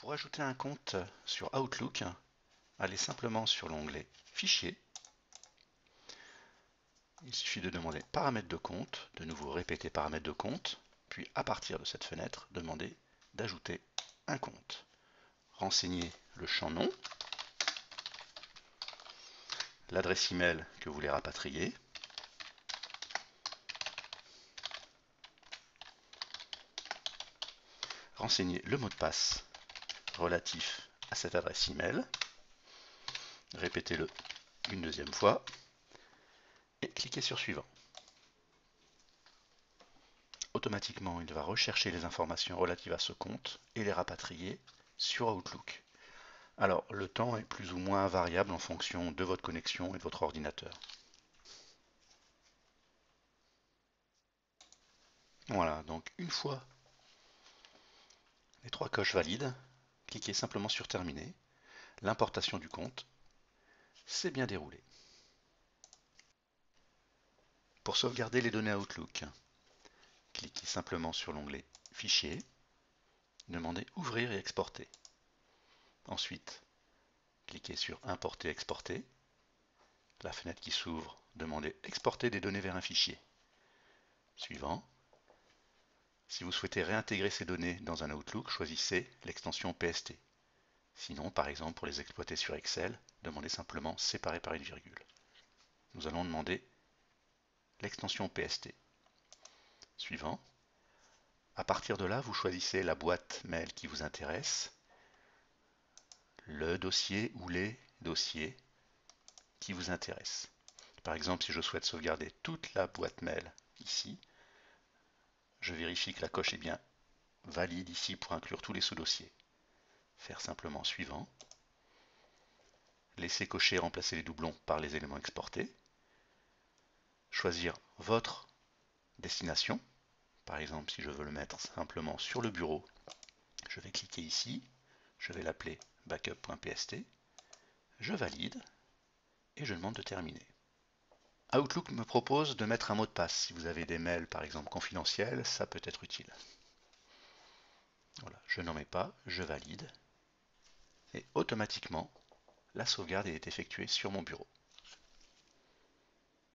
Pour ajouter un compte sur Outlook, allez simplement sur l'onglet Fichier. Il suffit de demander Paramètres de compte, de nouveau répéter Paramètres de compte, puis à partir de cette fenêtre, demander d'ajouter un compte. Renseignez le champ nom, l'adresse email que vous voulez rapatrier, renseignez le mot de passe relatif à cette adresse email, répétez-le une deuxième fois et cliquez sur Suivant. Automatiquement, il va rechercher les informations relatives à ce compte et les rapatrier sur Outlook. Alors, le temps est plus ou moins variable en fonction de votre connexion et de votre ordinateur. Voilà, donc une fois les 3 coches valides, cliquez simplement sur Terminer. L'importation du compte s'est bien déroulée. Pour sauvegarder les données Outlook, cliquez simplement sur l'onglet Fichier, demandez Ouvrir et exporter. Ensuite, cliquez sur Importer, exporter. La fenêtre qui s'ouvre, demandez Exporter des données vers un fichier. Suivant. Si vous souhaitez réintégrer ces données dans un Outlook, choisissez l'extension PST. Sinon, par exemple, pour les exploiter sur Excel, demandez simplement Séparer par une virgule. Nous allons demander l'extension PST. Suivant. À partir de là, vous choisissez la boîte mail qui vous intéresse, le dossier ou les dossiers qui vous intéressent. Par exemple, si je souhaite sauvegarder toute la boîte mail ici, je vérifie que la coche est bien valide ici pour inclure tous les sous-dossiers. Faire simplement Suivant. Laissez cocher et remplacer les doublons par les éléments exportés. Choisir votre destination. Par exemple, si je veux le mettre simplement sur le bureau, je vais cliquer ici, je vais l'appeler backup.pst, je valide et je demande de terminer. Outlook me propose de mettre un mot de passe. Si vous avez des mails par exemple confidentiels, ça peut être utile. Voilà, je n'en mets pas, je valide et automatiquement la sauvegarde est effectuée sur mon bureau.